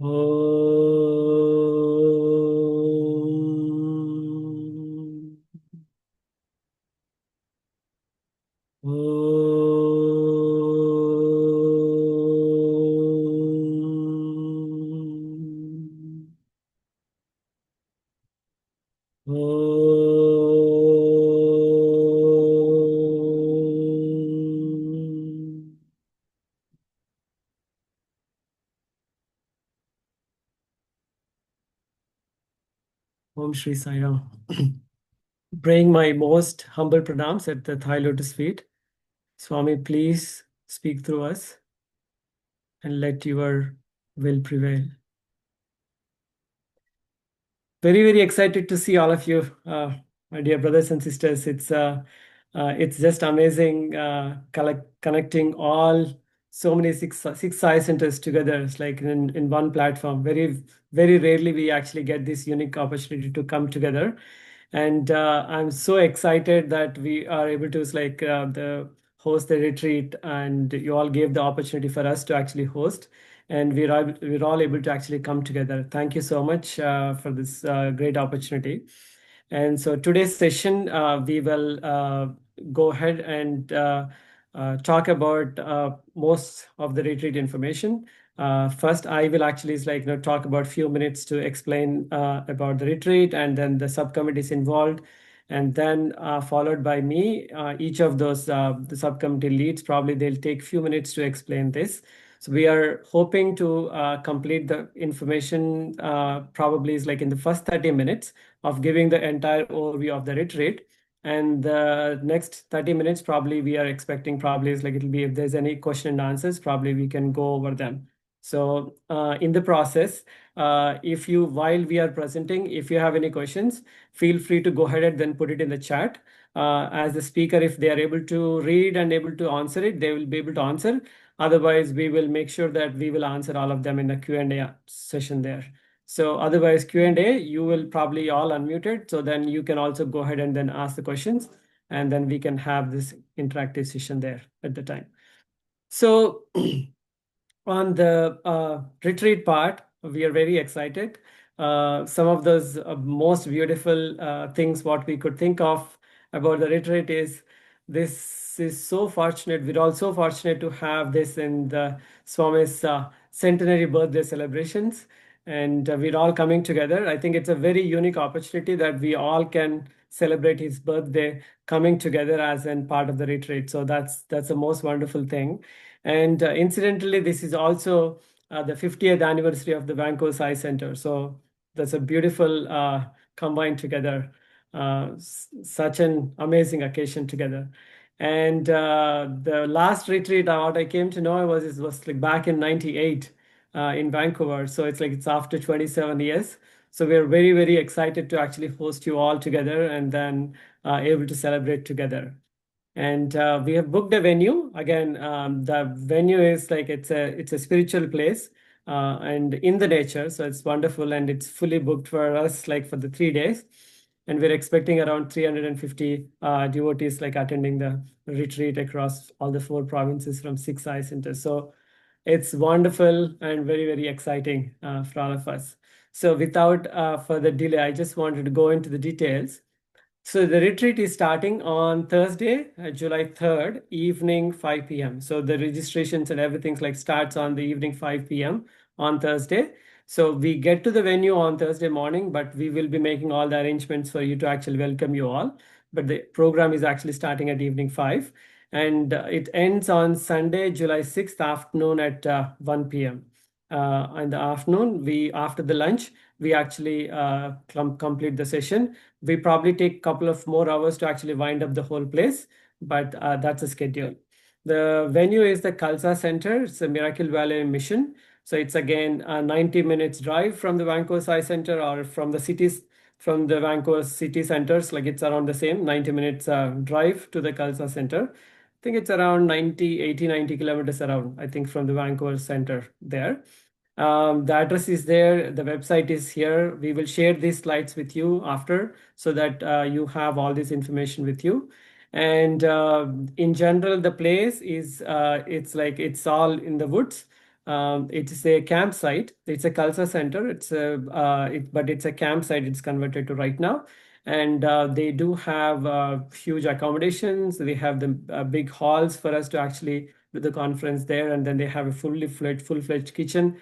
Om. Om. Om. Om Shri Sai Ram. Praying my most humble pranams at the Thai lotus feet. Swami, please speak through us and let your will prevail. Very excited to see all of you, my dear brothers and sisters. It's just amazing connecting all so many six eye centers together. It's like in one platform. Very rarely we actually get this unique opportunity to come together, and I'm so excited that we are able to the host the retreat, and you all gave the opportunity for us to actually host, and we're all able to actually come together. Thank you so much for this great opportunity. And so today's session, we will go ahead and talk about most of the retreat information. First, I will actually talk about few minutes to explain about the retreat and then the subcommittees involved, and then followed by me. Each of those the subcommittee leads, probably they'll take few minutes to explain this. So we are hoping to complete the information probably is like in the first 30 minutes of giving the entire overview of the retreat. And the next 30 minutes, probably we are expecting probably is like it'll be if there's any question and answers, probably we can go over them. So in the process, if you, while we are presenting, if you have any questions, feel free to go ahead and then put it in the chat. As the speaker, if they are able to read and able to answer it, they will be able to answer. Otherwise, we will make sure that we will answer all of them in the Q&A session there. So otherwise Q&A, you will probably all unmuted. So then you can also go ahead and then ask the questions, and then we can have this interactive session there at the time. So on the retreat part, we are very excited. Some of those most beautiful things what we could think of about the retreat is this is so fortunate. We're all so fortunate to have this in the Swami's centenary birthday celebrations, and we're all coming together. I think it's a very unique opportunity that we all can celebrate his birthday coming together as in part of the retreat. So that's the most wonderful thing. And incidentally, this is also the 50th anniversary of the Vancouver Eye Center. So that's a beautiful combined together, such an amazing occasion together. And the last retreat, what I came to know was it was like back in '98 in Vancouver. So it's after 27 years. So we're very excited to actually host you all together and then able to celebrate together. And we have booked a venue. Again, the venue is like it's a spiritual place and in the nature. So it's wonderful, and it's fully booked for us like for the 3 days. And we're expecting around 350 devotees like attending the retreat across all the 4 provinces from 6 eye centers. So it's wonderful and very exciting for all of us. So without further delay, I just wanted to go into the details. So the retreat is starting on Thursday, July 3rd, evening 5 p.m. So the registrations and everything's like starts on the evening 5 p.m. on Thursday. So we get to the venue on Thursday morning, but we will be making all the arrangements for you to actually welcome you all. But the program is actually starting at evening 5, and it ends on Sunday, July 6th afternoon at 1 p.m. In the afternoon, we after the lunch, we actually complete the session. We probably take a couple of more hours to actually wind up the whole place, but that's a schedule. The venue is the Khalsa Center. It's a Miracle Valley Mission. So it's again a 90 minutes drive from the Vancouver Eye Center or from the cities, from the Vancouver city centers. Like it's around the same 90 minutes drive to the Khalsa Center. I think it's around 90 kilometers around, I think, from the Vancouver Center there. The address is there. The website is here. We will share these slides with you after so that you have all this information with you. And in general, the place is it's all in the woods. It is a campsite. It's a culture center. But it's a campsite. It's converted to right now, and they do have huge accommodations. They have the big halls for us to actually do the conference there, and then they have a full-fledged kitchen.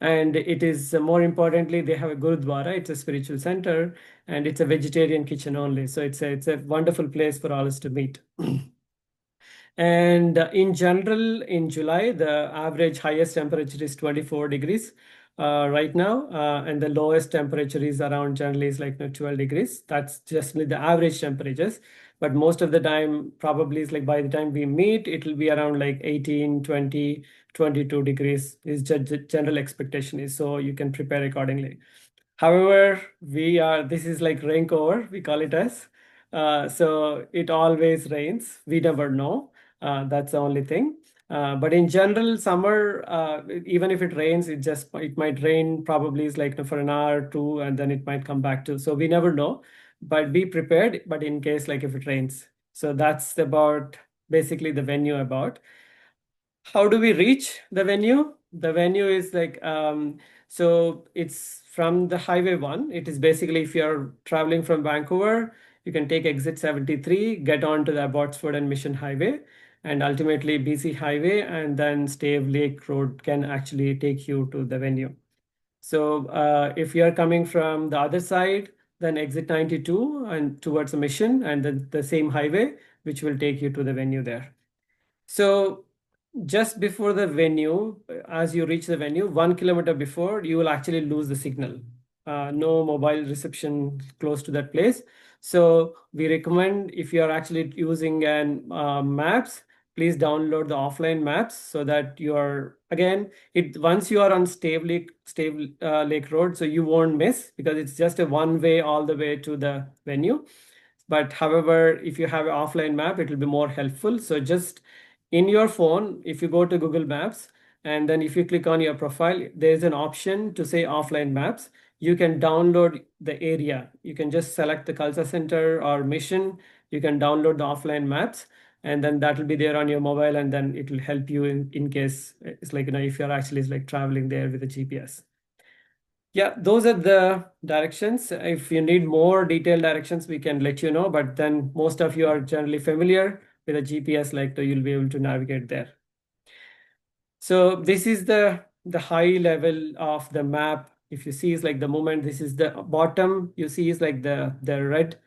And it is more importantly, they have a gurudwara. It's a spiritual center, and it's a vegetarian kitchen only. So it's a wonderful place for all us to meet. And in general, in July, the average highest temperature is 24 degrees right now, and the lowest temperature is around generally is like 12 degrees. That's just the average temperatures. But most of the time, probably is like by the time we meet, it will be around like 18, 20, 22 degrees is general expectation is. So you can prepare accordingly. However, this is like rain cover, we call it as. So it always rains. We never know. That's the only thing. But in general, summer, even if it rains, it might rain probably is like for an hour or two, and then it might come back to. So we never know. But be prepared. But in case like if it rains, so that's about basically the venue about. How do we reach the venue? The venue is like, so it's from the Highway 1. It is basically if you're traveling from Vancouver, you can take exit 73, get on to the Abbotsford and Mission Highway, and ultimately BC Highway, and then Stave Lake Road can actually take you to the venue. So if you're coming from the other side, then exit 92 and towards the Mission, and then the same highway, which will take you to the venue there. So just before the venue, as you reach the venue, 1 kilometer before, you will actually lose the signal. No mobile reception close to that place. So we recommend if you are actually using an maps, please download the offline maps so that you are again once you are on Stave Lake Road, so you won't miss because it's just a one way all the way to the venue. But however, if you have an offline map, it will be more helpful. So just in your phone, if you go to Google Maps, and then if you click on your profile, there's an option to say offline maps. You can download the area. You can just select the culture center or mission. You can download the offline maps, and then that will be there on your mobile, and then it will help you in case it's like, if you're actually like traveling there with a GPS. Yeah, those are the directions. If you need more detailed directions, we can let you know, but then most of you are generally familiar with a GPS, like so you'll be able to navigate there. So this is the high level of the map. If you see is like the moment, this is the bottom, you see is like the red,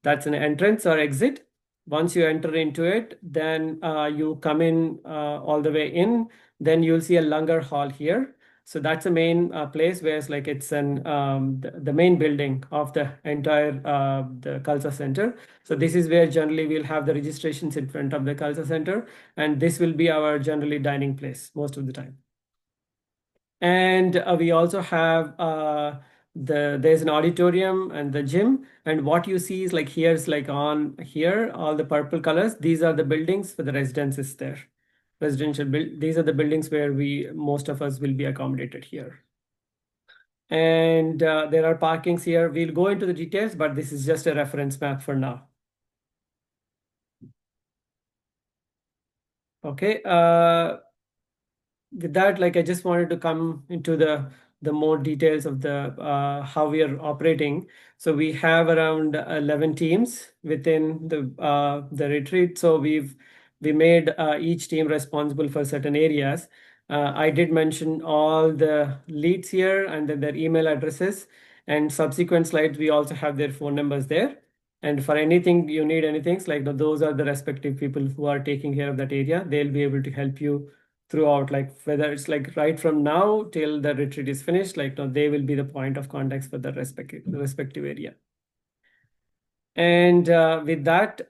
that's an entrance or exit. Once you enter into it, then you come in all the way in, then you'll see a Langar Hall here. So that's the main place where it's like it's the main building of the entire the culture center. So this is where generally we'll have the registrations in front of the culture center, and this will be our generally dining place most of the time. And we also have there's an auditorium and the gym. And what you see is like here's like on here, all the purple colors. These are the buildings for the residences there. These are the buildings where most of us will be accommodated here. And there are parkings here. We'll go into the details, but this is just a reference map for now. Okay. With that, like I just wanted to come into the more details of the how we are operating. So we have around 11 teams within the retreat. So we made each team responsible for certain areas. I did mention all the leads here and then their email addresses, and subsequent slides we also have their phone numbers there. And for anything you need anything, like those are the respective people who are taking care of that area. They'll be able to help you throughout, like whether it's like right from now till the retreat is finished, like no, they will be the point of contacts for the respective area. And with that,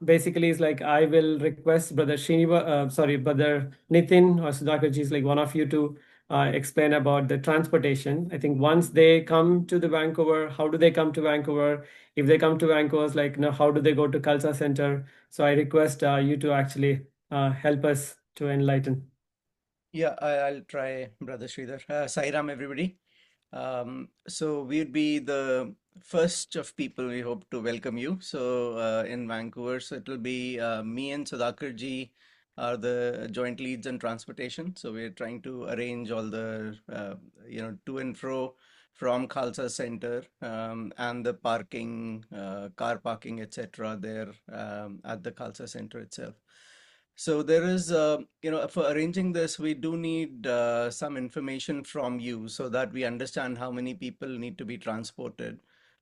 basically is like I will request Brother Nitin or Sudhakarji is like one of you to explain about the transportation. I think once they come to the Vancouver, how do they come to Vancouver? If they come to Vancouver, like how do they go to Culture Center? So I request you to actually help us to enlighten. Yeah, I'll try, Brother Sridhar. Sairam, everybody. So we'd be the first of people we hope to welcome you. So in Vancouver, so it'll be me and Sudhakarji are the joint leads and transportation. So we're trying to arrange all the to and fro from Khalsa Center, and the parking, car parking, etc. there at the Khalsa Center itself. So there is, for arranging this, we do need some information from you so that we understand how many people need to be transported.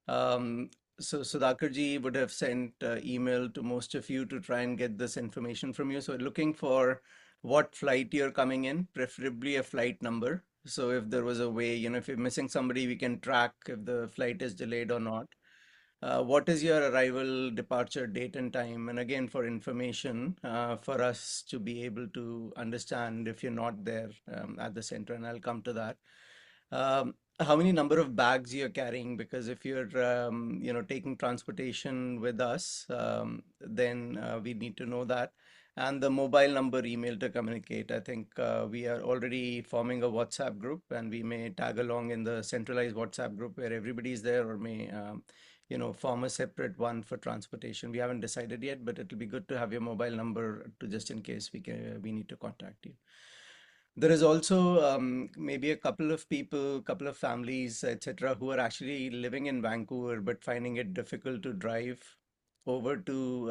Um, so Sudhakarji would have sent email to most of you to try and get this information from you. So we're looking for what flight you're coming in, preferably a flight number. So if there was a way, if you're missing somebody, we can track if the flight is delayed or not. What is your arrival, departure date and time? And again, for information, for us to be able to understand if you're not there at the center, and I'll come to that. How many number of bags you're carrying? Because if you're, taking transportation with us, then we need to know that. And the mobile number, email to communicate. I think we are already forming a WhatsApp group, and we may tag along in the centralized WhatsApp group where everybody's there, or may form a separate one for transportation. We haven't decided yet, but it'll be good to have your mobile number to just in case we need to contact you. There is also maybe a couple of people, couple of families, etc., who are actually living in Vancouver but finding it difficult to drive over to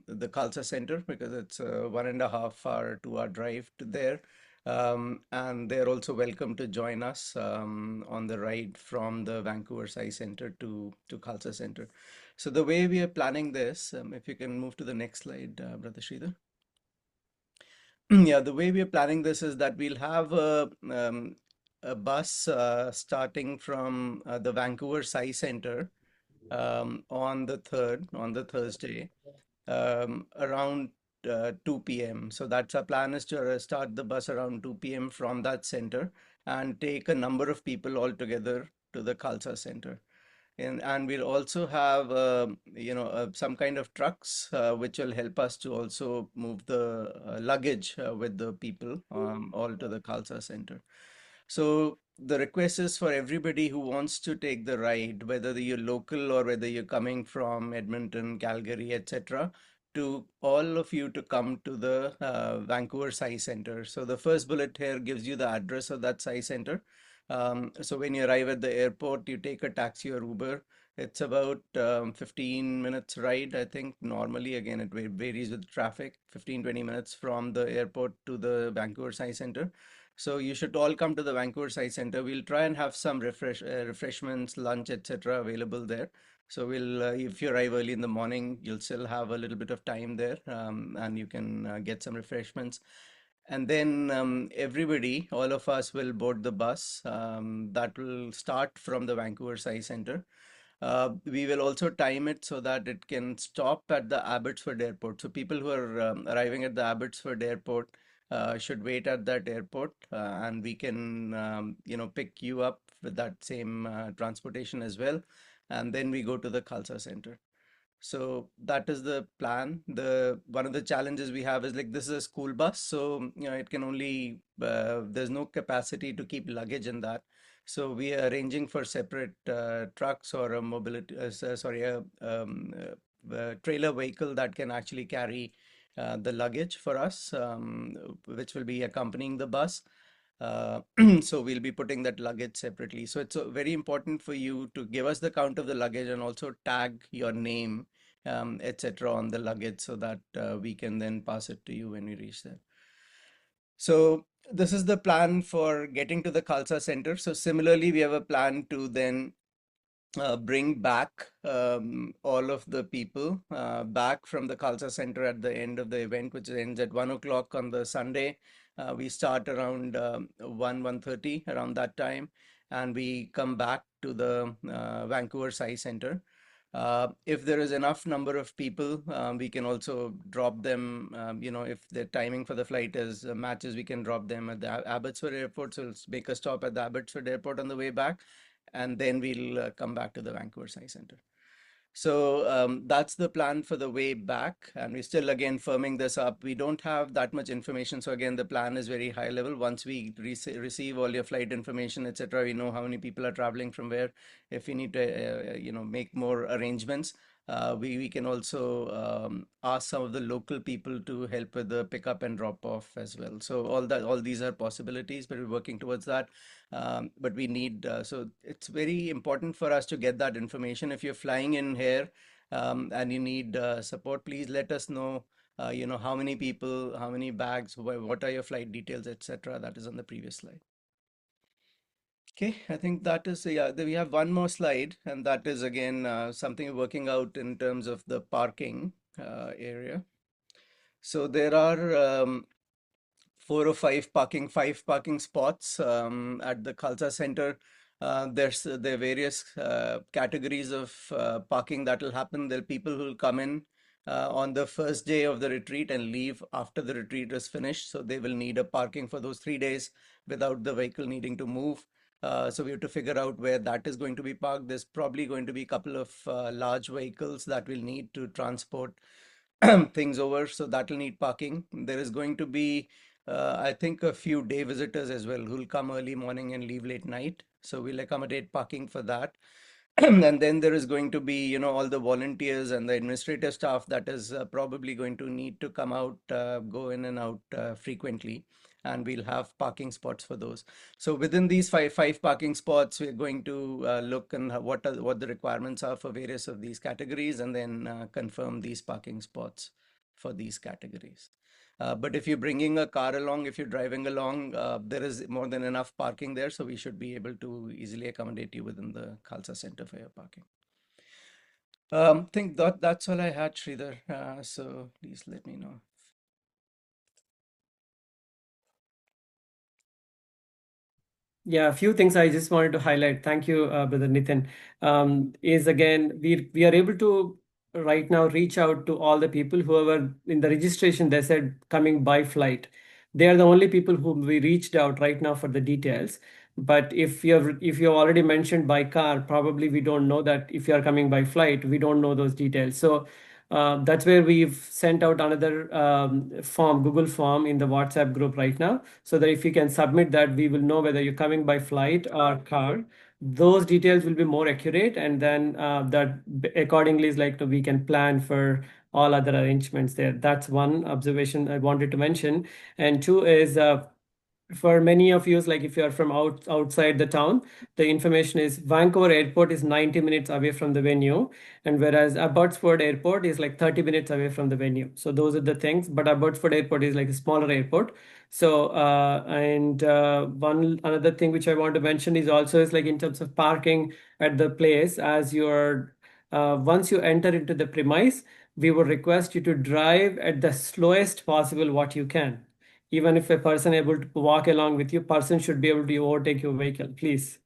the Khalsa Center because it's a 1.5 hour, 2 hour drive to there. And they're also welcome to join us on the ride from the Vancouver Sai Center to Khalsa Center. So the way we are planning this, if you can move to the next slide, Brother Sridhar. Yeah, the way we are planning this is that we'll have a bus starting from the Vancouver Sai Center on the 3rd, on the Thursday, around 2 p.m. So that's our plan, is to start the bus around 2 p.m. from that center and take a number of people all together to the Khalsa Center. And we'll also have some kind of trucks which will help us to also move the luggage with the people all to the Khalsa Center. So the request is for everybody who wants to take the ride, whether you're local or whether you're coming from Edmonton, Calgary, etc., to all of you to come to the Vancouver Sai Center. So the first bullet here gives you the address of that Sai Center. So when you arrive at the airport, you take a taxi or Uber. It's about 15 minutes ride, I think. Normally, again, it varies with traffic, 15-20 minutes from the airport to the Vancouver Sai Center. So you should all come to the Vancouver Sai Center. We'll try and have some refreshments, lunch, etc. available there. So we'll, if you arrive early in the morning, you'll still have a little bit of time there, and you can get some refreshments. And then everybody, all of us will board the bus that will start from the Vancouver Sai Center. We will also time it so that it can stop at the Abbotsford Airport. So people who are arriving at the Abbotsford Airport should wait at that airport, and we can, pick you up with that same transportation as well. And then we go to the Khalsa Center. So that is the plan. The one of the challenges we have is, like, this is a school bus, so it can only there's no capacity to keep luggage in that. So we are arranging for separate trucks or a mobility, sorry, a trailer vehicle that can actually carry the luggage for us, which will be accompanying the bus. Uh, so we'll be putting that luggage separately. So it's very important for you to give us the count of the luggage and also tag your name, etc., on the luggage so that we can then pass it to you when we reach there. So this is the plan for getting to the Khalsa Center. So similarly, we have a plan to then bring back all of the people back from the Khalsa Center at the end of the event, which ends at 1 o'clock on the Sunday. We start around 1:30 around that time, and we come back to the Vancouver Sai Center. If there is enough number of people, we can also drop them. If the timing for the flight is matches, we can drop them at the Abbotsford Airport. So let's make a stop at the Abbotsford Airport on the way back, and then we'll come back to the Vancouver Science Center. So that's the plan for the way back, and we're still again firming this up. We don't have that much information, so again the plan is very high level. Once we receive all your flight information, etc., we know how many people are traveling from where. If we need to, make more arrangements, We can also ask some of the local people to help with the pickup and drop off as well. So all these are possibilities, but we're working towards that. But we need so it's very important for us to get that information. If you're flying in here and you need support, please let us know. How many people, how many bags, what are your flight details, etc. That is on the previous slide. Okay, I think that is, yeah, we have one more slide, and that is again something we're working out in terms of the parking area. So there are five parking spots at the Khalsa Center. There are various categories of parking that will happen. There are people who will come in on the first day of the retreat and leave after the retreat is finished. So they will need a parking for those 3 days without the vehicle needing to move. So we have to figure out where that is going to be parked. There's probably going to be a couple of large vehicles that will need to transport things over, so that will need parking. There is going to be, I think, a few day visitors as well who will come early morning and leave late night. So we'll accommodate parking for that. And then there is going to be, all the volunteers and the administrative staff that is probably going to need to come out, go in and out frequently, and we'll have parking spots for those. So within these five parking spots, we're going to look and what the requirements are for various of these categories, and then confirm these parking spots for these categories. But if you're bringing a car along, if you're driving along, there is more than enough parking there, so we should be able to easily accommodate you within the Khalsa Center for your parking. Think that's all I had, Sridhar. So please let me know. Yeah, a few things I just wanted to highlight. Thank you, Brother Nitin. Is again, we are able to right now reach out to all the people who were in the registration. They said coming by flight. They are the only people whom we reached out right now for the details. But if you already mentioned by car, probably we don't know that if you are coming by flight, we don't know those details. So that's where we've sent out another form, Google form in the WhatsApp group right now, so that if you can submit that, we will know whether you're coming by flight or car. Those details will be more accurate, and then accordingly is like we can plan for all other arrangements there. That's one observation I wanted to mention. And two is for many of you, like if you are from outside the town, the information is Vancouver Airport is 90 minutes away from the venue, and whereas Abbotsford Airport is like 30 minutes away from the venue. So those are the things. But Abbotsford Airport is like a smaller airport. So and one another thing which I want to mention is also is like in terms of parking at the place, as you're once you enter into the premise, we would request you to drive at the slowest possible what you can. Even if a person able to walk along with you, person should be able to overtake your vehicle, please.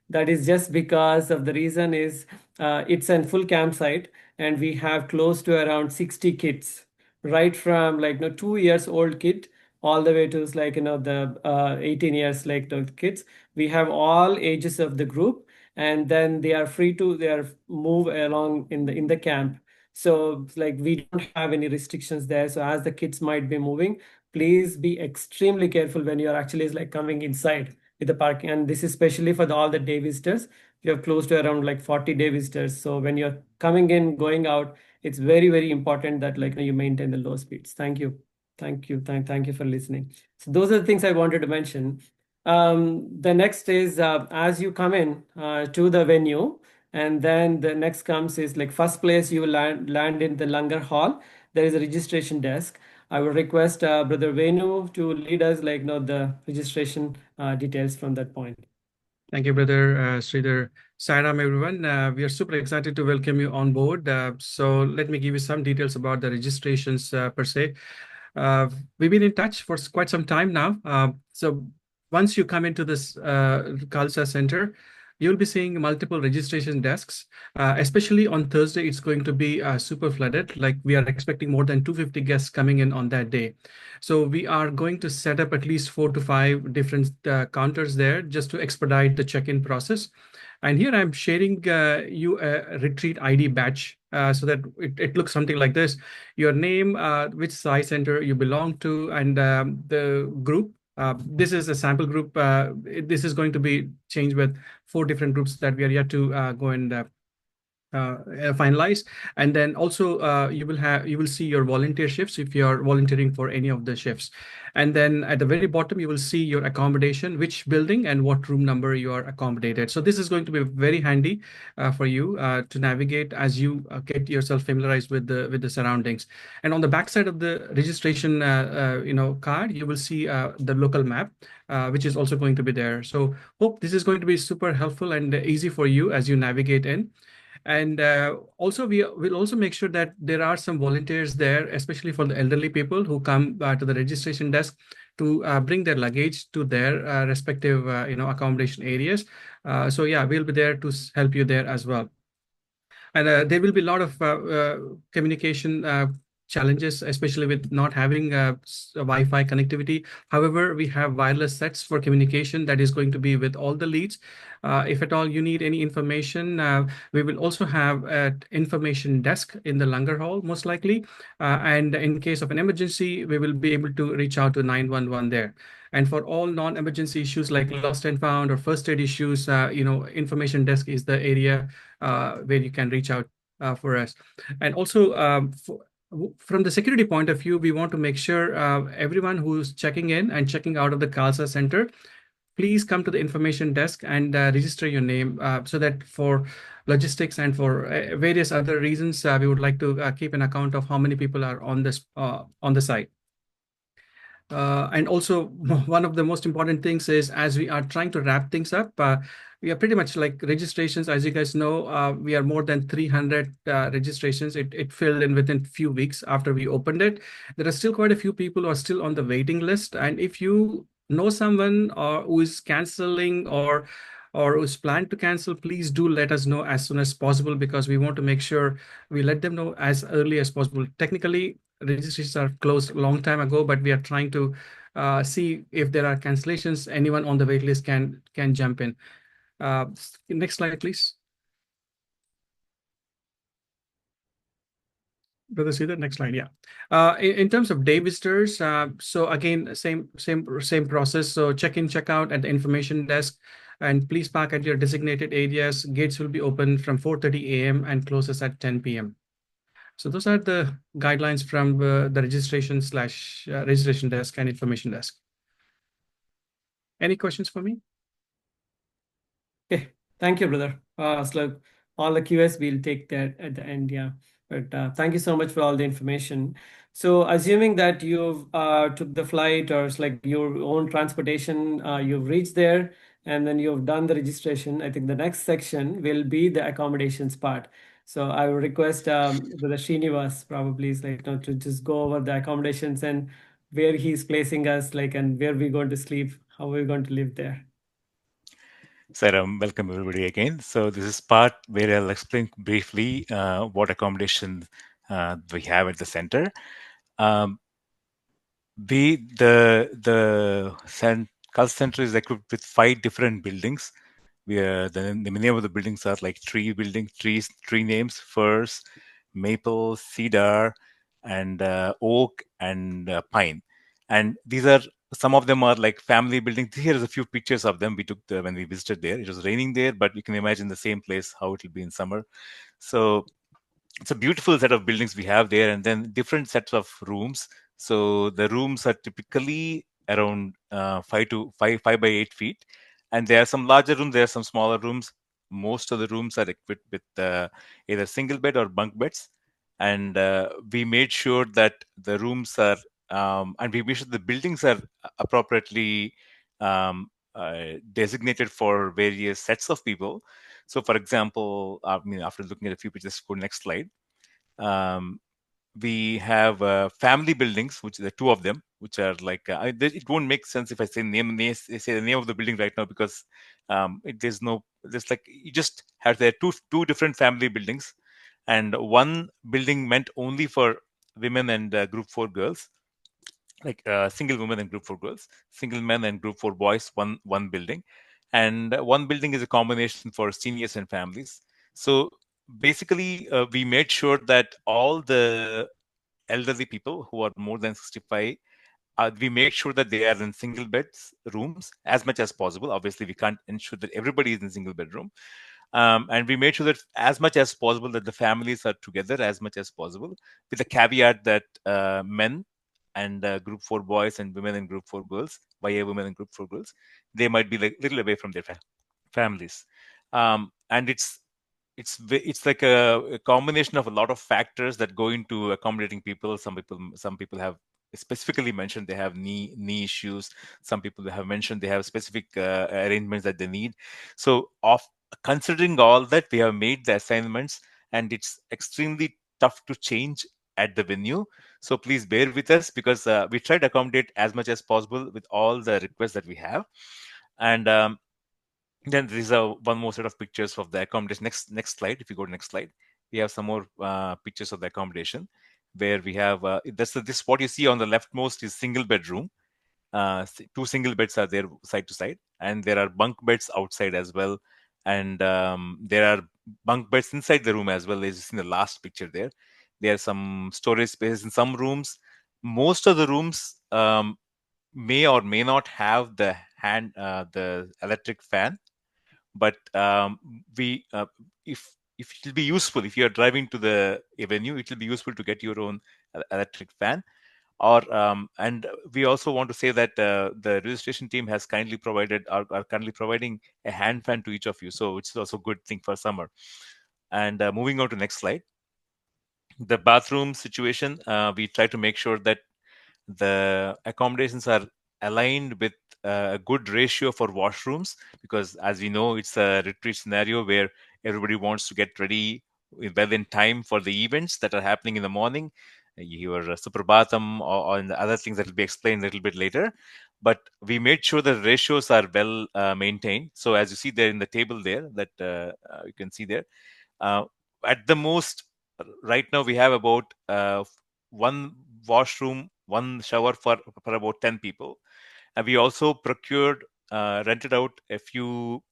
That is just because of the reason is it's a full campsite, and we have close to around 60 kids, right from like 2 years old kid all the way to like the 18 years like the kids. We have all ages of the group, and then they are free to they are move along in the camp. So like we don't have any restrictions there. So as the kids might be moving, please be extremely careful when you're actually like coming inside with the parking. And this is especially for all the day visitors. We have close to around like 40 day visitors. So when you're coming in, going out, it's very, very important that like you maintain the low speeds. Thank you. Thank you. Thank you for listening. So those are the things I wanted to mention. The next is as you come in to the venue, and then the next comes is like first place you will land in the Langar Hall. There is a registration desk. I will request Brother Venu to lead us like the registration details from that point. Thank you, Brother Sridhar. Sairam, everyone. We are super excited to welcome you on board. So let me give you some details about the registrations per se. We've been in touch for quite some time now. So once you come into this Khalsa Center, you'll be seeing multiple registration desks. Especially on Thursday, it's going to be super flooded. Like we are expecting more than 250 guests coming in on that day. So we are going to set up at least 4 to 5 different counters there just to expedite the check-in process. And here I'm sharing you a retreat ID badge so that it looks something like this. Your name, which Sai Center you belong to, and the group. This is a sample group. This is going to be changed with 4 different groups that we are yet to go and finalized. And then also you will see your volunteer shifts if you are volunteering for any of the shifts. And then at the very bottom you will see your accommodation, which building and what room number you are accommodated. So this is going to be very handy for you to navigate as you get yourself familiarized with the surroundings. And on the back side of the registration card, you will see the local map, which is also going to be there. So hope this is going to be super helpful and easy for you as you navigate in. And also, we will also make sure that there are some volunteers there, especially for the elderly people who come to the registration desk to bring their luggage to their respective, accommodation areas. So yeah, we'll be there to help you there as well. And there will be a lot of communication challenges, especially with not having Wi-Fi connectivity. However, we have wireless sets for communication that is going to be with all the leads. If at all you need any information, we will also have an information desk in the Langar Hall, most likely. And in case of an emergency, we will be able to reach out to 911 there. And for all non-emergency issues like lost and found or first aid issues, information desk is the area where you can reach out for us. And also, from the security point of view, we want to make sure everyone who's checking in and checking out of the Khalsa Center, please come to the information desk and register your name so that for logistics and for various other reasons, we would like to keep an account of how many people are on this on the site. And also, one of the most important things is as we are trying to wrap things up, we are pretty much like registrations. As you guys know, we are more than 300 registrations. It filled in within a few weeks after we opened it. There are still quite a few people who are still on the waiting list. And if you know someone who is canceling or who's planned to cancel, please do let us know as soon as possible because we want to make sure we let them know as early as possible. Technically, registrations are closed a long time ago, but we are trying to see if there are cancellations. Anyone on the wait list can jump in. Next slide, please. Brother, see the next slide. Yeah. In terms of day visitors, so again, same process. So check in, check out at the information desk, and please park at your designated areas. Gates will be open from 4:30 a.m. and closes at 10 p.m. So those are the guidelines from the registration desk and information desk. Any questions for me? Okay, thank you, brother. So all the QS we'll take that at the end, yeah. But thank you so much for all the information. So assuming that you've took the flight or it's like your own transportation, you've reached there and then you've done the registration, I think the next section will be the accommodations part. So I would request Brother Srinivas probably is like to just go over the accommodations and where he's placing us, like, and where we're going to sleep, how we're going to live there. Saram, welcome everybody again. So this is part where I'll explain briefly what accommodation we have at the center. Um, the call center is equipped with 5 different buildings. The name of the buildings are like tree names: firs, maple, cedar, and oak and pine. And these are some of them are like family buildings. Here is a few pictures of them we took when we visited there. It was raining there, but you can imagine the same place how it will be in summer. So it's a beautiful set of buildings we have there, and then different sets of rooms. So the rooms are typically around 5 by 8 feet, and there are some larger rooms, there are some smaller rooms. Most of the rooms are equipped with either single bed or bunk beds, and we made sure that the rooms are and we made sure the buildings are appropriately designated for various sets of people. So, for example, I mean, after looking at a few pictures, go next slide. Um, we have family buildings, which there are 2 of them, which are like it won't make sense if I say the name of the building right now because there's like you just have there two different family buildings, and one building meant only for women and group 4 girls, like single women and group 4 girls, single men and group 4 boys, one building, and one building is a combination for seniors and families. So basically we made sure that all the elderly people who are more than 65, we make sure that they are in single beds rooms as much as possible. Obviously we can't ensure that everybody is in single bedroom, And we made sure that as much as possible that the families are together as much as possible, with the caveat that men and group 4 boys and women in group 4 girls, YA women and group 4 girls, they might be like little away from their families. And it's like a combination of a lot of factors that go into accommodating people. Some people have specifically mentioned they have knee issues. Some people have mentioned they have specific arrangements that they need. So of considering all that, we have made the assignments, and it's extremely tough to change at the venue. So please bear with us, because we try to accommodate as much as possible with all the requests that we have. And then there is one more set of pictures of the accommodation. Next slide. If you go to next slide, we have some more pictures of the accommodation, where we have this what you see on the leftmost is single bedroom. Two single beds are there side to side, and there are bunk beds outside as well, and there are bunk beds inside the room as well, as you see in the last picture there. There are some storage spaces in some rooms. Most of the rooms may or may not have the electric fan, but we if it will be useful, if you are driving to the venue, it will be useful to get your own electric fan. Or and we also want to say that the registration team has kindly provided are kindly providing a hand fan to each of you, so it's also a good thing for summer. And moving on to next slide, the bathroom situation, we try to make sure that the accommodations are aligned with a good ratio for washrooms, because as we know, it's a retreat scenario where everybody wants to get ready well in time for the events that are happening in the morning, your suprabhatam, or in the other things that will be explained a little bit later. But we made sure the ratios are well maintained. So as you see there in the table there, that you can see there, uh, at the most, right now we have about one washroom, one shower for about 10 people. And we also procured, rented out a few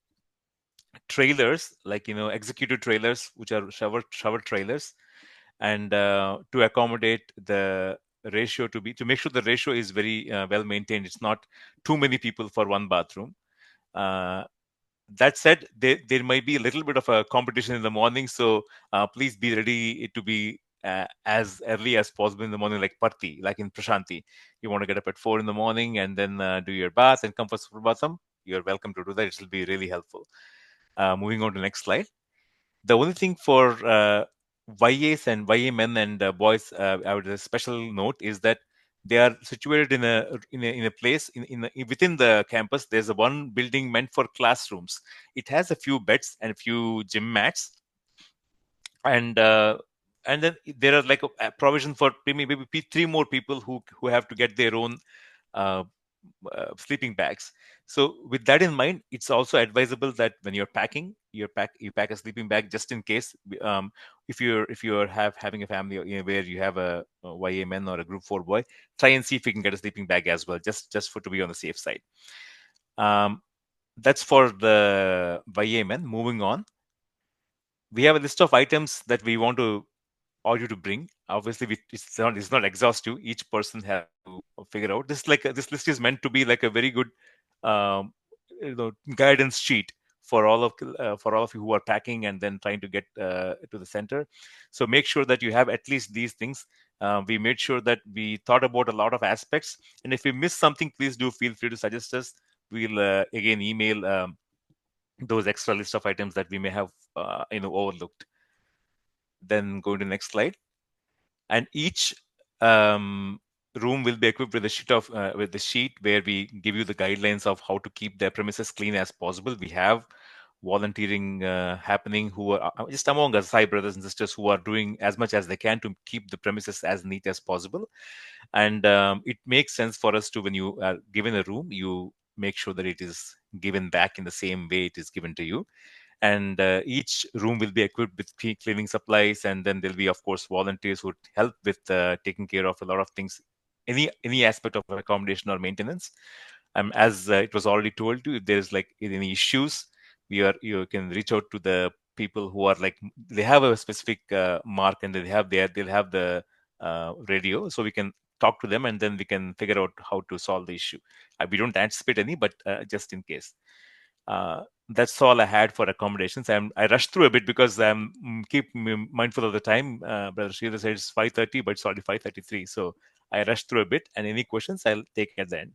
trailers, like executive trailers, which are shower trailers, and to accommodate the ratio to make sure the ratio is very well maintained. It's not too many people for one bathroom. Uh, that said, there might be a little bit of a competition in the morning, so please be ready to be as early as possible in the morning, like Parthi, like in Prashanti. You want to get up at 4 in the morning and then do your bath and come for Suprabhatam. You're welcome to do that. It will be really helpful. Moving on to the next slide. The only thing for YAs and YA men and boys, I would a special note is that they are situated in a place within the campus. There's a one building meant for classrooms. It has a few beds and a few gym mats, and then there are like a provision for maybe three more people who have to get their own uh, sleeping bags. So with that in mind, it's also advisable that when you're packing, you pack a sleeping bag just in case. If you're having a family, where you have a YA man or a group 4 boy, try and see if you can get a sleeping bag as well, just for to be on the safe side. That's for the YA men. Moving on, we have a list of items that we want to or you to bring. Obviously, it's not exhaustive. Each person has to figure out. This list is meant to be like a very good, um, guidance sheet for all of you who are packing and then trying to get to the center. So make sure that you have at least these things. We made sure that we thought about a lot of aspects, and if we miss something, please do feel free to suggest us. We'll again email those extra list of items that we may have overlooked. Then go to the next slide. And each room will be equipped with the sheet where we give you the guidelines of how to keep their premises clean as possible. We have volunteering happening, who are just among us, Sai brothers and sisters, who are doing as much as they can to keep the premises as neat as possible. And it makes sense for us to, when you are given a room, you make sure that it is given back in the same way it is given to you. And each room will be equipped with cleaning supplies, and then there'll be, of course, volunteers who help with taking care of a lot of things, any aspect of accommodation or maintenance. As it was already told you, if there's like any issues, you can reach out to the people who are like, they have a specific mark, and they'll have the radio, so we can talk to them, and then we can figure out how to solve the issue. We don't anticipate any, but just in case. That's all I had for accommodations. I rushed through a bit because I'm keep mindful of the time. Brother Sridhar said it's 5:30, but it's already 5:33. So I rushed through a bit, and any questions I'll take at the end.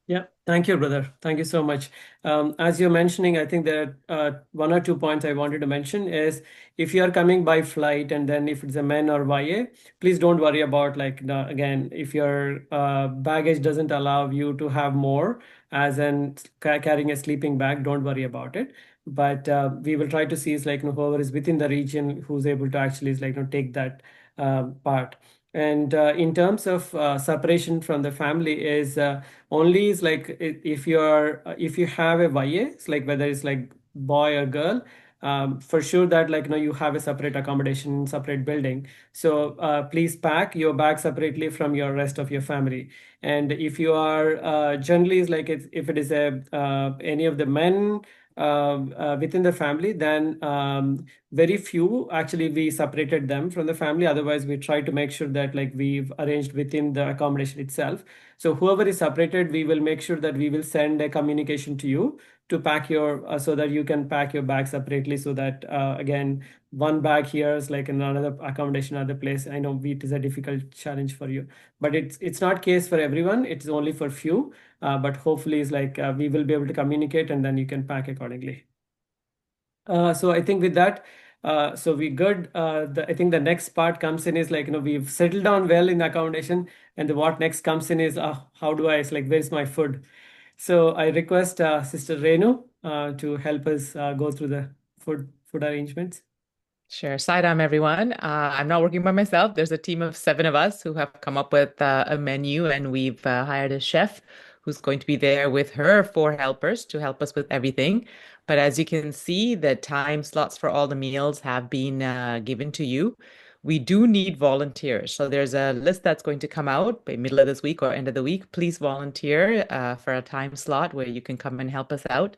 Yeah, thank you, brother. Thank you so much. As you're mentioning, I think there are one or two points I wanted to mention is if you are coming by flight and then if it's a men or YA, please don't worry about like again, if your baggage doesn't allow you to have more as in carrying a sleeping bag, don't worry about it. But we will try to see is like whoever is within the region who's able to actually is like take that part. And in terms of separation from the family is only is like if you're if you have a YA, it's like whether it's like boy or girl, for sure that like you have a separate accommodation, separate building. So please pack your bag separately from your rest of your family. And if you are generally is like if it is a any of the men within the family, then very few actually we separated them from the family. Otherwise, we try to make sure that like we've arranged within the accommodation itself. So whoever is separated, we will make sure that we will send a communication to you to pack your so that you can pack your bag separately. So that again, one bag here is like in another accommodation, other place. I know it is a difficult challenge for you, but it's not case for everyone. It's only for few. But hopefully, it's like we will be able to communicate, and then you can pack accordingly. So I think with that, so we good. I think the next part comes in is like we've settled down well in accommodation, and what next comes in is how do I? It's like where's my food? So I request Sister Renu to help us go through the food arrangements. Sure. Saidam, everyone. I'm not working by myself. There's a team of 7 of us who have come up with a menu, and we've hired a chef who's going to be there with her 4 helpers to help us with everything. But as you can see, the time slots for all the meals have been given to you. We do need volunteers. So there's a list that's going to come out by middle of this week or end of the week. Please volunteer for a time slot where you can come and help us out.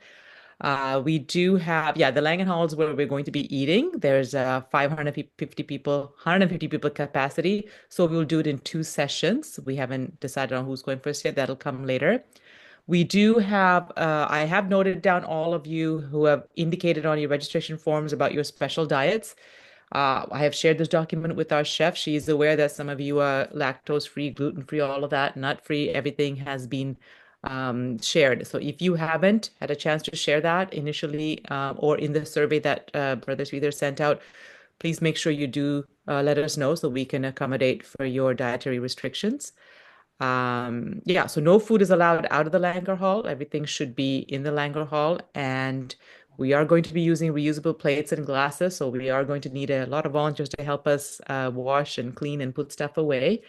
We do have, the Langan Hall is where we're going to be eating. There's 550 people, 150 people capacity. So we'll do it in 2 sessions. We haven't decided on who's going first yet. That'll come later. We do have, I have noted down all of you who have indicated on your registration forms about your special diets. I have shared this document with our chef. She's aware that some of you are lactose-free, gluten-free, all of that, nut-free. Everything has been shared. So if you haven't had a chance to share that initially or in the survey that Brother Sridhar sent out, please make sure you do let us know so we can accommodate for your dietary restrictions. So no food is allowed out of the Langar Hall. Everything should be in the Langar Hall. And we are going to be using reusable plates and glasses. So we are going to need a lot of volunteers to help us wash and clean and put stuff away.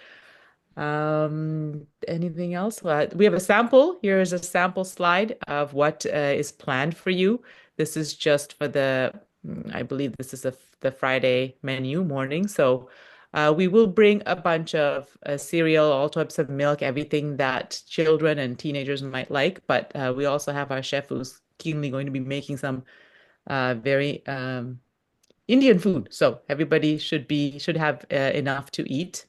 Anything else? We have a sample. Here is a sample slide of what is planned for you. This is just for I believe this is the Friday menu morning. So we will bring a bunch of cereal, all types of milk, everything that children and teenagers might like. But we also have our chef who's keenly going to be making some very Indian food. So everybody should have enough to eat.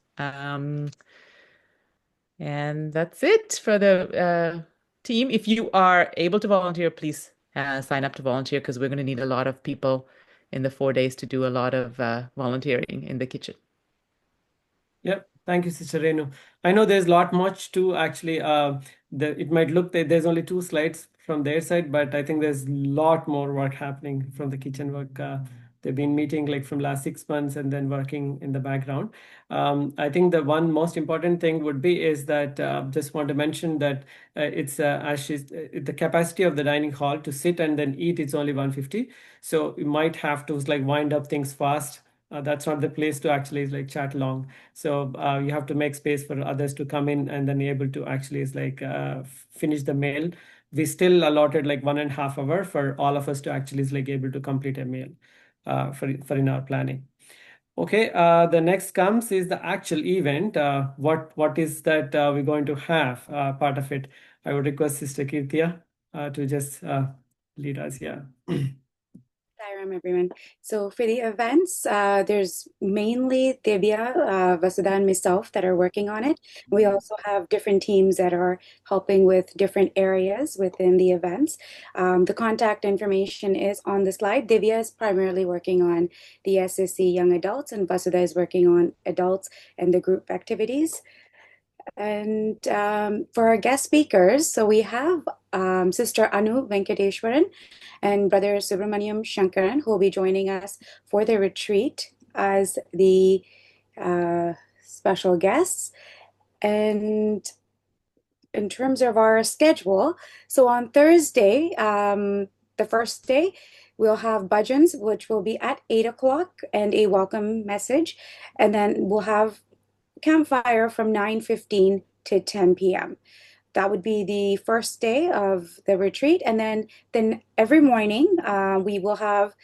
And that's it for the team. If you are able to volunteer, please sign up to volunteer because we're going to need a lot of people in the 4 days to do a lot of volunteering in the kitchen. Yep. Thank you, Sister Renu. I know there's a lot much to actually, it might look that there's only 2 slides from their side, but I think there's a lot more work happening from the kitchen work. They've been meeting like from last 6 months and then working in the background. I think the one most important thing would be is that just want to mention that it's as the capacity of the dining hall to sit and then eat, it's only 150. So you might have to like wind up things fast. That's not the place to actually like chat long. So you have to make space for others to come in and then able to actually is like finish the meal. We still allotted like 1.5 hour for all of us to actually is like able to complete a meal for in our planning. Okay, the next comes is the actual event. What is that we're going to have part of it? I would request Sister Kirtia to just lead us. Yeah. Hi Sairam, everyone. So for the events, there's mainly Divya, Vasudha, and myself that are working on it. We also have different teams that are helping with different areas within the events. The contact information is on the slide. Divya is primarily working on the SSC young adults, and Vasudha is working on adults and the group activities. And for our guest speakers, so we have Sister Anu Venkateshwaran and Brother Subramaniam Shankaran, who will be joining us for the retreat as the special guests. And in terms of our schedule, so on Thursday, the first day, we'll have bhajans, which will be at 8 o'clock, and a welcome message. And then we'll have campfire from 9:15 to 10 p.m. That would be the first day of the retreat. And then every morning, we will have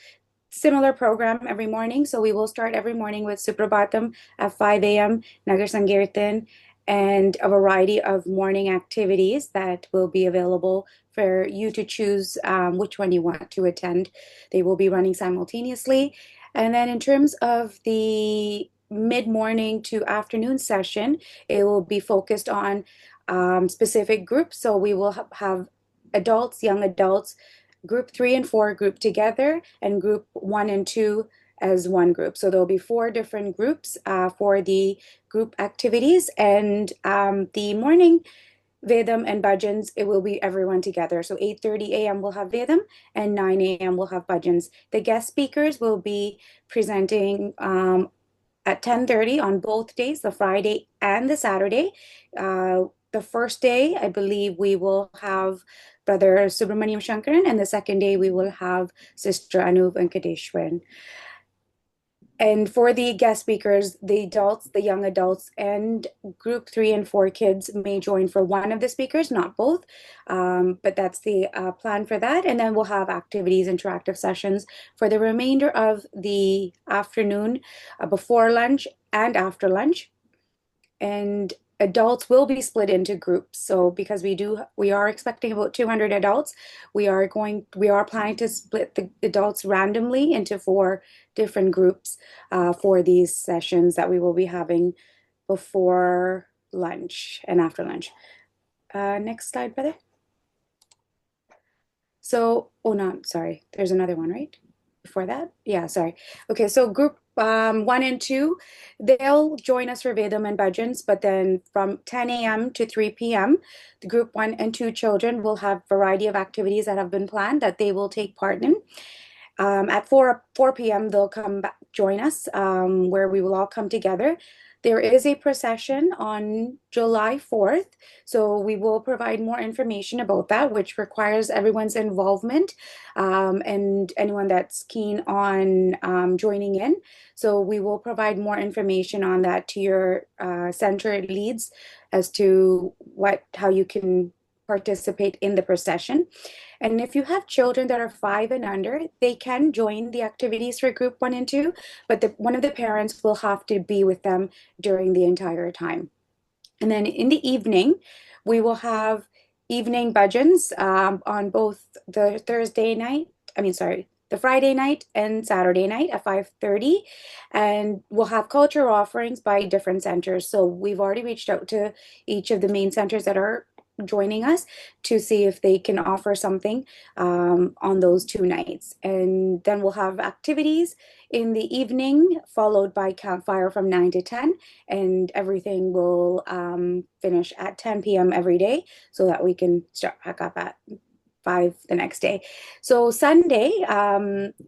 similar program every morning. So we will start every morning with Suprabhatam at 5 a.m., Nagar Sankirtan, and a variety of morning activities that will be available for you to choose which one you want to attend. They will be running simultaneously. And then in terms of the mid-morning to afternoon session, it will be focused on specific groups. So we will have adults, young adults, group 3 and 4 grouped together, and group 1 and 2 as one group. So there'll be 4 different groups for the group activities. And the morning Vedam and bhajans, it will be everyone together. So 8:30 a.m. we'll have Vedam, and 9 a.m. we'll have bhajans. The guest speakers will be presenting at 10:30 on both days, the Friday and the Saturday. The first day, I believe we will have Brother Subramaniam Shankaran, and the second day we will have Sister Anu Venkateshwaran. And for the guest speakers, the adults, the young adults, and group 3 and 4 kids may join for one of the speakers, not both. But that's the plan for that. And then we'll have activities, interactive sessions for the remainder of the afternoon, before lunch and after lunch. And adults will be split into groups. So because we are expecting about 200 adults, we are planning to split the adults randomly into 4 different groups for these sessions that we will be having before lunch and after lunch. Next slide, brother. So, oh no, sorry. There's another one, right? Before that? Yeah, sorry. Okay, so group 1 and 2, they'll join us for Vedam and bhajans, but then from 10 a.m. to 3 p.m., the group 1 and 2 children will have a variety of activities that have been planned that they will take part in. At 4 p.m., they'll come back, join us, where we will all come together. There is a procession on July 4th, so we will provide more information about that, which requires everyone's involvement and anyone that's keen on joining in. So we will provide more information on that to your center leads as to how you can participate in the procession. And if you have children that are 5 and under, they can join the activities for group 1 and 2, but one of the parents will have to be with them during the entire time. And then in the evening, we will have evening bhajans on both the Friday night and Saturday night at 5:30. And we'll have culture offerings by different centers. So we've already reached out to each of the main centers that are joining us to see if they can offer something on those 2 nights. And then we'll have activities in the evening, followed by campfire from 9 to 10, and everything will finish at 10 p.m. every day so that we can start back up at 5 the next day. So Sunday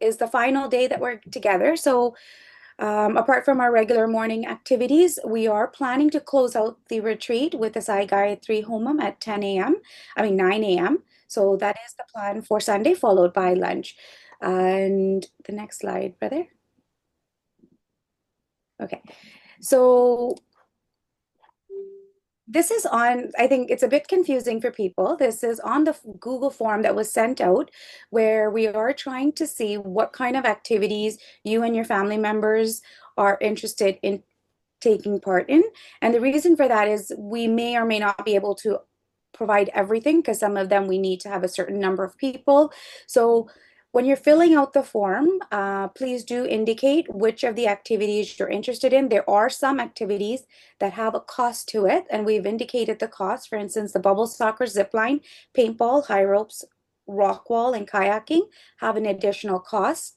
is the final day that we're together. So apart from our regular morning activities, we are planning to close out the retreat with the Sai Gayatri Homam at 9 a.m. So that is the plan for Sunday, followed by lunch. And the next slide, brother. Okay, so this is on, I think it's a bit confusing for people. This is on the Google form that was sent out, where we are trying to see what kind of activities you and your family members are interested in taking part in. And the reason for that is we may or may not be able to provide everything, because some of them we need to have a certain number of people. So When you're filling out the form, please do indicate which of the activities you're interested in. There are some activities that have a cost to it, and we've indicated the cost. For instance, the bubble soccer, zip line, paintball, high ropes, rock wall, and kayaking have an additional cost.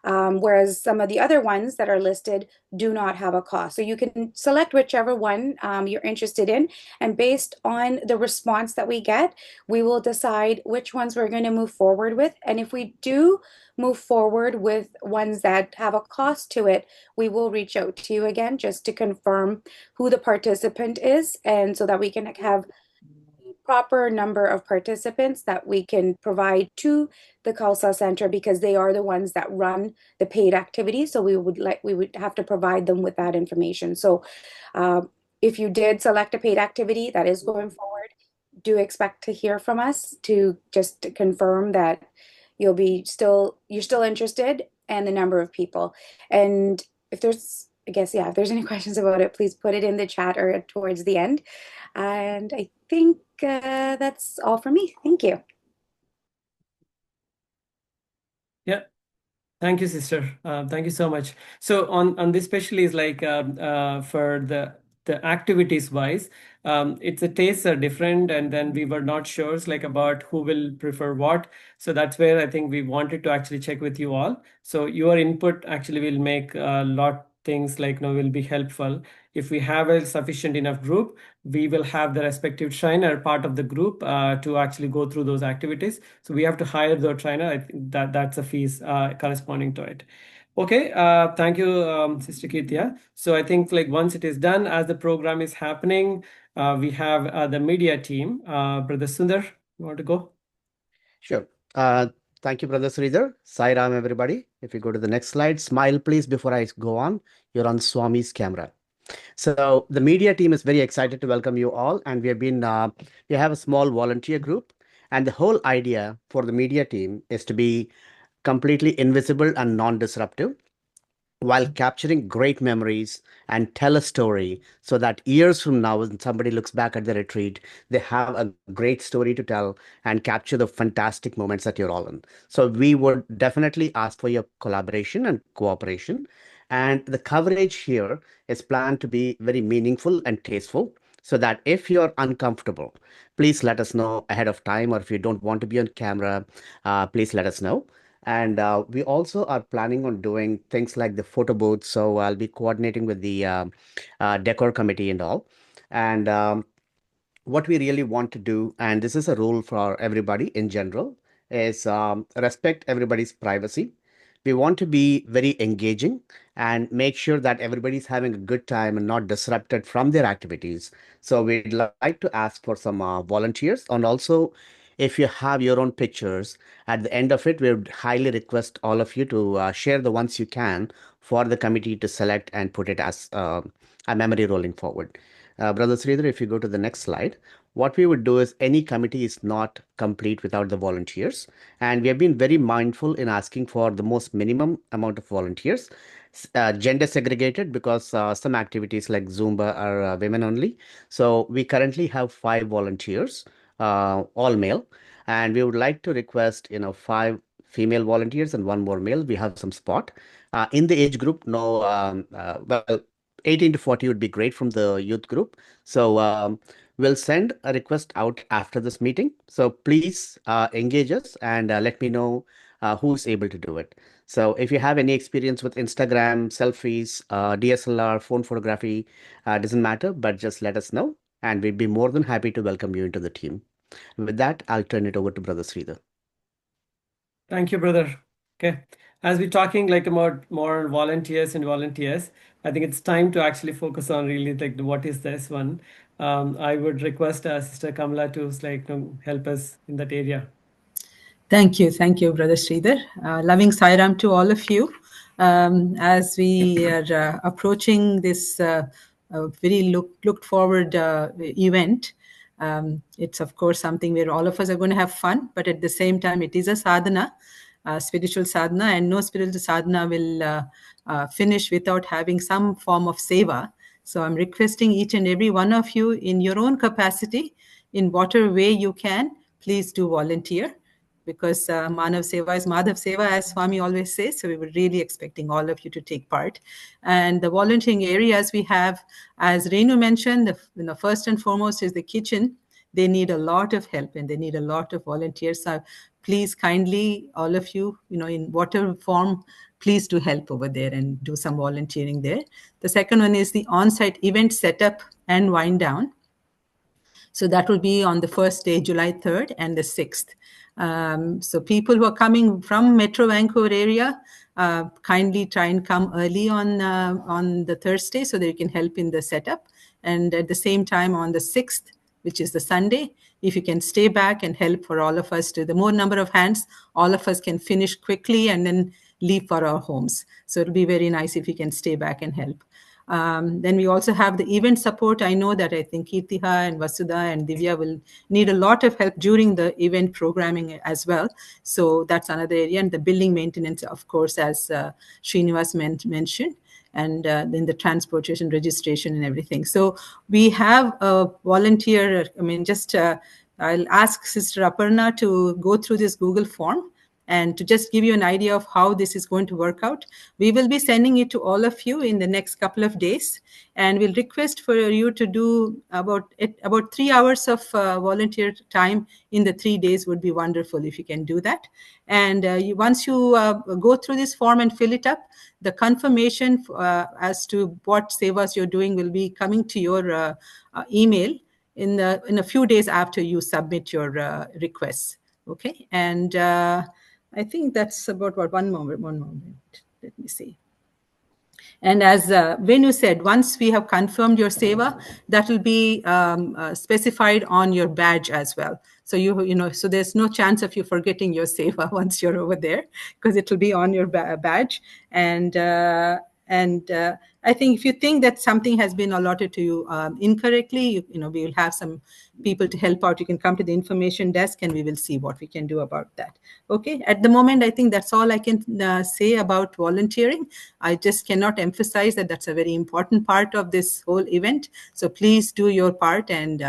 Whereas some of the other ones that are listed do not have a cost. So you can select whichever one you're interested in, and based on the response that we get, we will decide which ones we're going to move forward with. And if we do move forward with ones that have a cost to it, we will reach out to you again just to confirm who the participant is, and so that we can have proper number of participants that we can provide to the Khalsa Center, because they are the ones that run the paid activities. So we would have to provide them with that information. So if you did select a paid activity that is going forward, do expect to hear from us to just confirm that you're still interested, and the number of people. And if there's any questions about it, please put it in the chat or towards the end. And I think that's all for me. Thank you. Yeah. Thank you, sister. Thank you so much. So on this especially is like for the activities wise, it's the tastes are different, and then we were not sure like about who will prefer what. So that's where I think we wanted to actually check with you all. So your input actually will make a lot things like will be helpful. If we have a sufficient enough group, we will have the respective trainer part of the group to actually go through those activities. So we have to hire the trainer. I think that's a fees corresponding to it. Okay, thank you, Sister Kirtia. So I think like once it is done, as the program is happening, we have the media team. Brother Sundar, you want to go? Sure. Thank you, Brother Sridhar. Sai Ram, everybody. If you go to the next slide, smile, please, before I go on. You're on Swami's camera. So the media team is very excited to welcome you all. And we have a small volunteer group. And the whole idea for the media team is to be completely invisible and non-disruptive, while capturing great memories and tell a story, so that years from now, when somebody looks back at the retreat, they have a great story to tell and capture the fantastic moments that you're all in. So we would definitely ask for your collaboration and cooperation. And the coverage here is planned to be very meaningful and tasteful, so that if you're uncomfortable, please let us know ahead of time, or if you don't want to be on camera, please let us know. And we also are planning on doing things like the photo booth. So I'll be coordinating with the decor committee and all. And what we really want to do, and this is a rule for everybody in general, is respect everybody's privacy. We want to be very engaging and make sure that everybody's having a good time and not disrupted from their activities. So we'd like to ask for some volunteers. And also, if you have your own pictures, at the end of it, we would highly request all of you to share the ones you can for the committee to select and put it as a memory rolling forward. Brother Sridhar, if you go to the next slide, what we would do is any committee is not complete without the volunteers. And we have been very mindful in asking for the most minimum amount of volunteers, gender segregated, because some activities like Zumba are women only. So we currently have 5 volunteers, all male. And we would like to request, 5 female volunteers and 1 more male. We have some spot. In the age group, no, well, 18 to 40 would be great from the youth group. So we'll send a request out after this meeting. So please engage us and let me know who's able to do it. So if you have any experience with Instagram, selfies, DSLR, phone photography, doesn't matter, but just let us know. And we'd be more than happy to welcome you into the team. With that, I'll turn it over to Brother Sridhar. Thank you, brother. Okay. As we're talking like about more volunteers, I think it's time to actually focus on really like what is this one. I would request Sister Kamala to like help us in that area. Thank you, Brother Sridhar. Loving Sairam to all of you. As we are approaching this very looked forward event, it's of course something where all of us are going to have fun, but at the same time, it is a sadhana, spiritual sadhana, and no spiritual sadhana will finish without having some form of seva. So I'm requesting each and every one of you in your own capacity, in whatever way you can, please do volunteer. because Manav Seva is Madhav Seva, as Swami always says. So we were really expecting all of you to take part. And the volunteering areas we have, as Renu mentioned, first and foremost is the kitchen. They need a lot of help and they need a lot of volunteers. So please kindly, all of you, in whatever form, please do help over there and do some volunteering there. The second one is the on-site event setup and wind down. So that will be on the first day, July 3rd and the 6th. So people who are coming from Metro Vancouver area, kindly try and come early on the Thursday so that you can help in the setup. And at the same time on the 6th, which is the Sunday, if you can stay back and help for all of us the more number of hands, all of us can finish quickly and then leave for our homes. So it'll be very nice if you can stay back and help. Then we also have the event support. I know that I think Kirtiha and Vasudha and Divya will need a lot of help during the event programming as well. So that's another area. And the building maintenance, of course, as Srinivas mentioned, and then the transportation, registration and everything. So we have a volunteer, I'll ask Sister Aparna to go through this Google form. And to just give you an idea of how this is going to work out, we will be sending it to all of you in the next couple of days. And we'll request for you to do about 3 hours of volunteer time in the 3 days would be wonderful if you can do that. And once you go through this form and fill it up, the confirmation as to what sevas you're doing will be coming to your email in a few days after you submit your requests. Okay, and I think that's about one moment. Let me see. And as Venu said, once we have confirmed your seva, that will be specified on your badge as well. So so there's no chance of you forgetting your seva once you're over there, because it will be on your badge. And I think if you think that something has been allotted to you incorrectly, we will have some people to help out. You can come to the information desk and we will see what we can do about that. Okay, at the moment, I think that's all I can say about volunteering. I just cannot emphasize that that's a very important part of this whole event. So please do your part and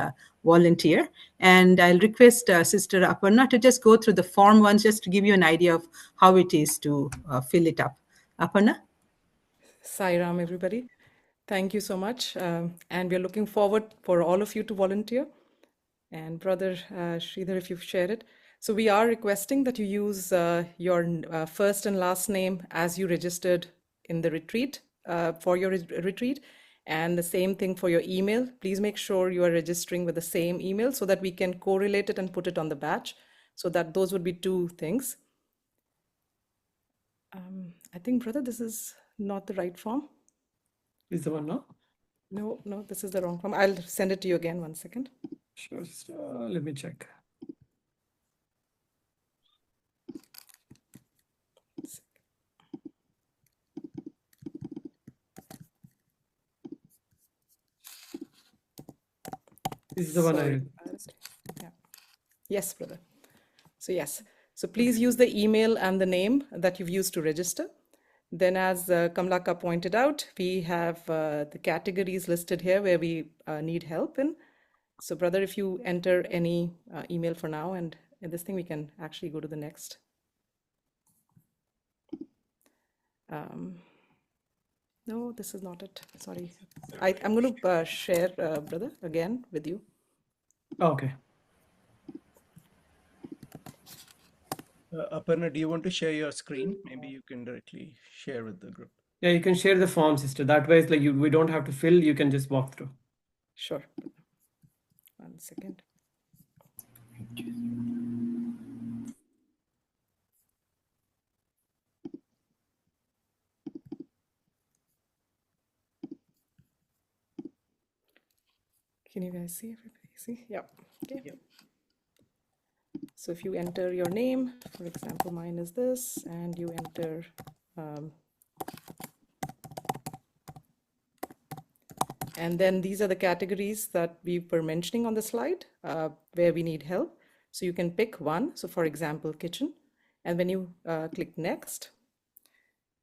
volunteer. And I'll request Sister Aparna to just go through the form once, just to give you an idea of how it is to fill it up. Aparna? Sai Ram, everybody. Thank you so much. And we're looking forward for all of you to volunteer. And Brother Sridhar, if you've shared it. So we are requesting that you use your first and last name as you registered in the retreat, for your retreat. And the same thing for your email. Please make sure you are registering with the same email so that we can correlate it and put it on the badge. So that those would be two things. I think, brother, this is not the right form. Is the one now? No, this is the wrong form. I'll send it to you again. 1 second. Sure. Let me check. This is the one Sorry. Yeah. Yes, brother. So yes. So please use the email and the name that you've used to register. Then, as Kamlaka pointed out, we have the categories listed here where we need help in. So brother, if you enter any email for now, and in this thing, we can actually go to the next. No, this is not it. Sorry. I'm going to share, brother, again with you. Okay. Aparna, do you want to share your screen? Maybe you can directly share with the group. Yeah, you can share the form, sister. That way, it's like we don't have to fill. You can just walk through. Sure. 1 second. Can you guys see? Everybody see? Yeah. Okay. Yep. So if you enter your name, for example, mine is this, and you enter and then these are the categories that we were mentioning on the slide where we need help. So you can pick one. So for example, kitchen, and when you click next,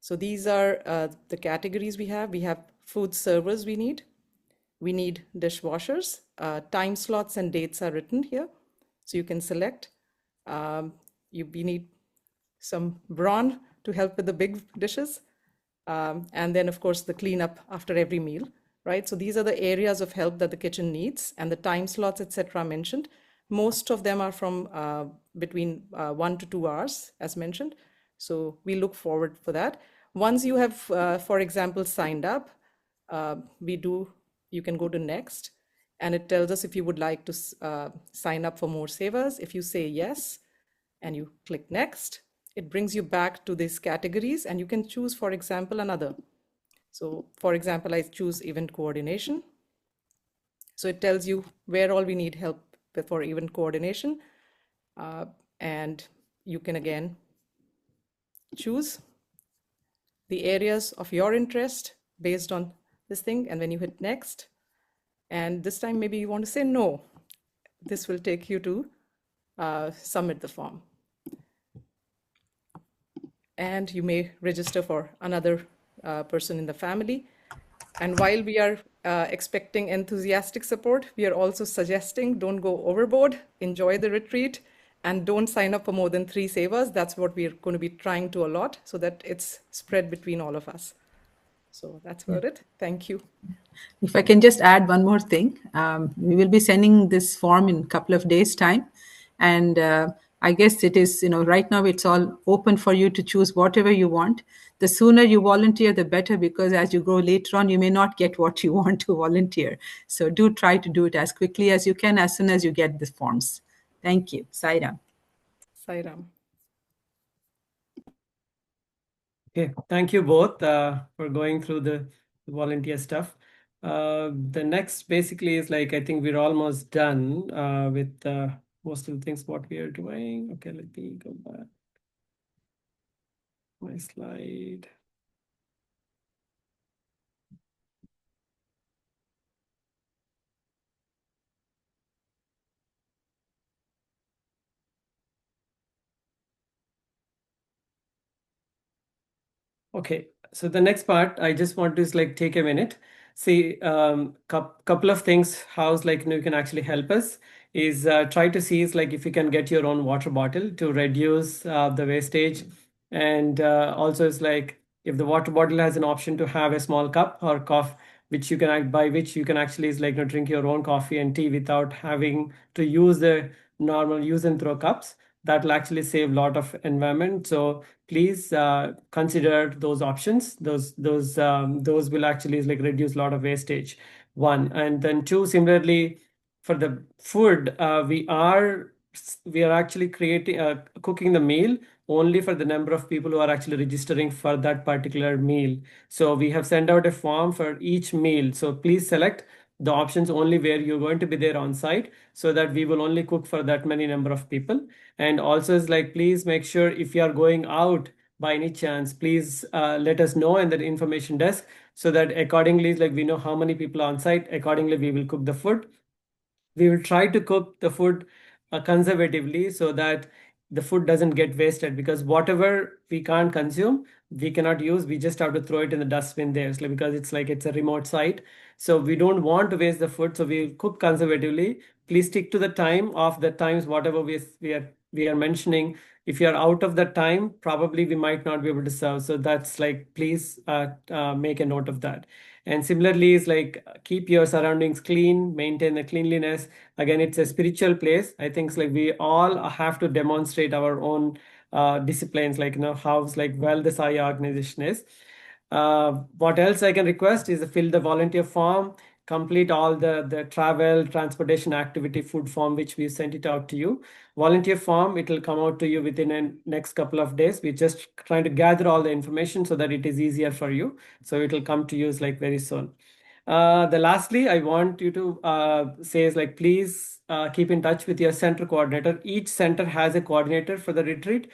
so these are the categories we have. We have food servers we need dishwashers. Time slots and dates are written here. So you can select. we need some brawn to help with the big dishes. And then, of course, the cleanup after every meal, right? So these are the areas of help that the kitchen needs, and the time slots, etc., mentioned. Most of them are from between 1 to 2 hours, as mentioned. So we look forward for that. Once you have, for example, signed up, you can go to next, and it tells us if you would like to sign up for more savers. If you say yes, and you click next, it brings you back to these categories, and you can choose, for example, another. So for example, I choose event coordination. So it tells you where all we need help for event coordination. And you can again choose the areas of your interest based on this thing. And then you hit next. And this time, maybe you want to say no. This will take you to submit the form. And you may register for another person in the family. And while we are expecting enthusiastic support, we are also suggesting don't go overboard, enjoy the retreat, and don't sign up for more than 3 savers. That's what we're going to be trying to allot so that it's spread between all of us. So that's about it. Thank you. If I can just add one more thing, we will be sending this form in a couple of days' time. And I guess it is, right now it's all open for you to choose whatever you want. The sooner you volunteer, the better, because as you grow later on, you may not get what you want to volunteer. So do try to do it as quickly as you can, as soon as you get the forms. Thank you. Sairam. Sairam. Okay, thank you both for going through the volunteer stuff. The next basically is like, I think we're almost done with most of the things what we are doing. Okay, let me go back. My slide. Okay, so the next part, I just want to like take a minute, see couple of things, how's like you can actually help us is try to see is like if you can get your own water bottle to reduce the wastage, and also it's like if the water bottle has an option to have a small cup or coffee, which you can by which you can actually is like drink your own coffee and tea without having to use the normal use and throw cups. That will actually save a lot of environment. So please consider those options. Those will actually like reduce a lot of wastage. One, and then two, similarly for the food, we are actually creating cooking the meal only for the number of people who are actually registering for that particular meal. So we have sent out a form for each meal. So please select the options only where you're going to be there on site, so that we will only cook for that many number of people. And also is like, please make sure if you are going out by any chance, please let us know in the information desk, so that accordingly, like we know how many people are on site, accordingly we will cook the food. We will try to cook the food conservatively, so that the food doesn't get wasted, because whatever we can't consume, we cannot use, we just have to throw it in the dustbin there. So because it's a remote site, so we don't want to waste the food, so we cook conservatively. Please stick to the time of the times whatever we are mentioning. If you are out of the time, probably we might not be able to serve. So that's like, please make a note of that. And similarly is like, keep your surroundings clean, maintain the cleanliness. Again, it's a spiritual place. I think it's like we all have to demonstrate our own disciplines, like how like well the Saya organization is. What else I can request is fill the volunteer form, complete all the travel, transportation, activity, food form, which we sent it out to you. Volunteer form, it will come out to you within the next couple of days. We're just trying to gather all the information so that it is easier for you. So it will come to you like very soon. The lastly, I want you to say is like, please keep in touch with your center coordinator. Each center has a coordinator for the retreat.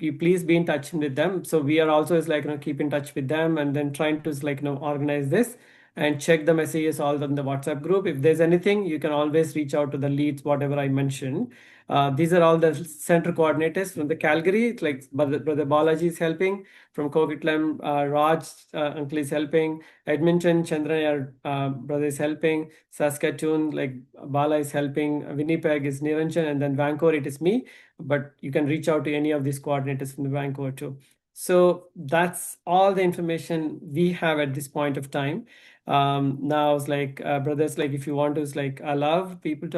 You please be in touch with them. So we are also is like keep in touch with them, and then trying to organize this. and check the messages all on the WhatsApp group. If there's anything, you can always reach out to the leads, whatever I mentioned. These are all the center coordinators from the Calgary, like Brother Balaji is helping. From Coquitlam, Raj, uncle is helping. Edmonton, Chandran, brother is helping. Saskatoon, like Bala is helping. Winnipeg is Niranjan, and then Vancouver, it is me. But you can reach out to any of these coordinators from the Vancouver too. So that's all the information we have at this point of time. Now it's like brothers, like if you want to, like allow people to